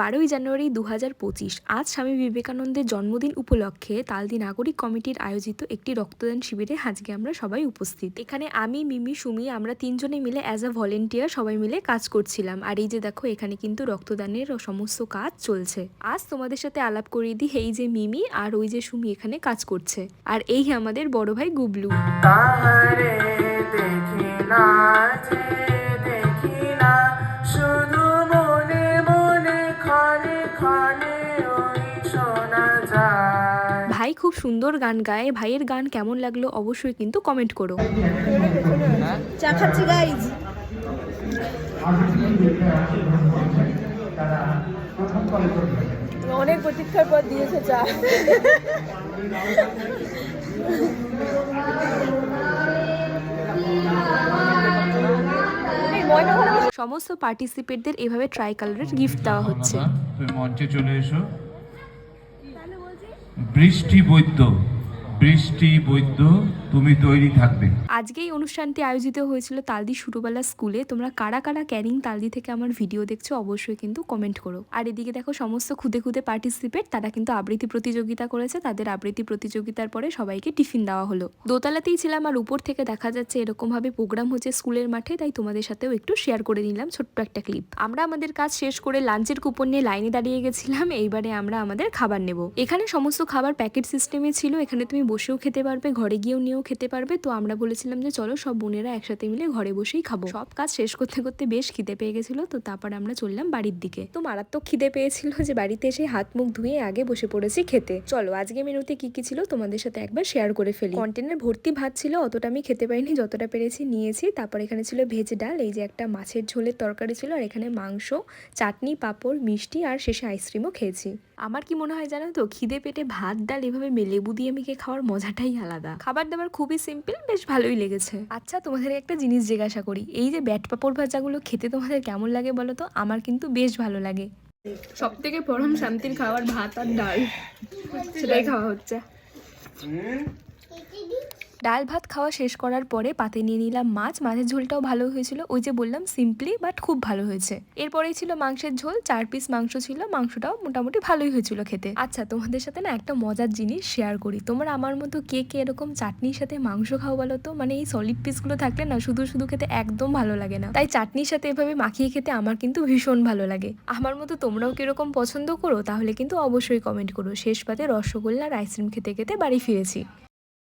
12ই জানুয়ারি 2025 আজ স্বামী বিবেকানন্দের জন্মদিন উপলক্ষে তালদি নাগরিক কমিটির আয়োজিত একটি রক্তদান শিবিরে আজকে আমরা সবাই উপস্থিত। এখানে আমি, মিমি, সুমি আমরা তিনজনে মিলে অ্যাজ আ ভলেন্টিয়ার সবাই মিলে কাজ করছিলাম। আর এই যে দেখো এখানে কিন্তু রক্তদানের সমস্ত কাজ চলছে। আজ তোমাদের সাথে আলাপ করিয়ে দিই, এই যে মিমি আর ওই যে সুমি এখানে কাজ করছে, আর এই আমাদের বড় ভাই গুবলু। ভাই খুব সুন্দর গান গায়। ভাইয়ের গান কেমন লাগলো অবশ্যই কিন্তু কমেন্ট করো। চা খাচ্ছি গাইজ। অনেক প্রতীক্ষার পর দিয়েছে চা। সমস্ত পার্টিসিপেটদের এভাবে ট্রাই কালারের গিফট দেওয়া হচ্ছে। তুমি মঞ্চে চলে এসো। বৃষ্টি বৈদ্য, বৃষ্টি বৈদ্য তুমি তৈরি থাকবে। আজকে এই অনুষ্ঠানটি আয়োজিত হয়েছিল তালদি শুরুবেলা স্কুলে। তোমরা কারা কারা ক্যারিং তালদি থেকে আমার ভিডিও দেখছো অবশ্যই কিন্তু কমেন্ট করো। আর এদিকে দেখো সমস্ত খুদে খুদে পার্টিসিপেট তারা কিন্তু আবৃত্তি প্রতিযোগিতা করেছে। তাদের আবৃত্তি প্রতিযোগিতার পরে সবাইকে টিফিন দেওয়া হলো। দোতলাতেই ছিলাম আর উপর থেকে দেখা যাচ্ছে এরকম ভাবে প্রোগ্রাম হচ্ছে স্কুলের মাঠে, তাই তোমাদের সাথেও একটু শেয়ার করে নিলাম ছোট্ট একটা ক্লিপ। আমরা আমাদের কাজ শেষ করে লাঞ্চের কুপন নিয়ে লাইনে দাঁড়িয়ে গেছিলাম। এইবারে আমরা আমাদের খাবার নেব। এখানে সমস্ত খাবার প্যাকেট সিস্টেমে ছিল। এখানে তুমি বসেও খেতে পারবে, ঘরে গিয়েও নিয়েও খেতে পারবে। তো আমরা বলেছিলাম যে চলো সব বোনেরা একসাথে মিলে ঘরে বসেই খাবো। সব কাজ শেষ করতে করতে বেশ খিদে পেয়ে গেছিল, তো তারপর আমরা চললাম বাড়ির দিকে। তো মারাত্মক খিদে পেয়েছিল যে বাড়িতে এসে হাত মুখ ধুয়ে আগে বসে পড়েছি খেতে। চলো আজকে মেনুতে কি কি ছিল তোমাদের সাথে একবার শেয়ার করে ফেলি। কন্টেনার ভর্তি ভাত ছিল, অতটা আমি খেতে পারিনি, যতটা পেরেছি নিয়েছি। তারপর এখানে ছিল ভেজ ডাল, এই যে একটা মাছের ঝোলের তরকারি ছিল, আর এখানে মাংস, চাটনি, পাঁপড়, মিষ্টি আর শেষে আইসক্রিমও খেয়েছি। আমার কি মনে হয় জানো তো, খিদে পেটে ভাত ডাল এভাবে লেবু দিয়ে মেখে খাওয়ার মজাটাই আলাদা। খাবার দাবার খুবই সিম্পল, বেশ ভালোই লেগেছে। আচ্ছা তোমাদের একটা জিনিস জিজ্ঞাসা করি, এই যে ব্যাট পাঁপড় ভাজাগুলো খেতে তোমাদের কেমন লাগে বলো তো? আমার কিন্তু বেশ ভালো লাগে। সব থেকে পরম শান্তির খাবার ভাত আর ডাল, সেটাই খাওয়া হচ্ছে। ডাল ভাত খাওয়া শেষ করার পরে পাতে নিয়ে নিলাম মাছ। মাছের ঝোলটাও ভালো হয়েছিল, ওই যে বললাম সিম্পলি বাট খুব ভালো হয়েছে। এরপরেই ছিল মাংসের ঝোল, 4 পিস মাংস ছিল, মাংসটাও মোটামুটি ভালোই হয়েছিল খেতে। আচ্ছা তোমাদের সাথে না একটা মজার জিনিস শেয়ার করি। তোমরা আমার মতো কে কে এরকম চাটনির সাথে মাংস খাও বলো তো? মানে এই সলিড পিসগুলো থাকলে না শুধু শুধু খেতে একদম ভালো লাগে না, তাই চাটনির সাথে এভাবে মাখিয়ে খেতে আমার কিন্তু ভীষণ ভালো লাগে। আমার মতো তোমরাও কিরকম পছন্দ করো তাহলে কিন্তু অবশ্যই কমেন্ট করো। শেষ পাতে রসগোল্লা আর আইসক্রিম খেতে খেতে বাড়ি ফিরেছি।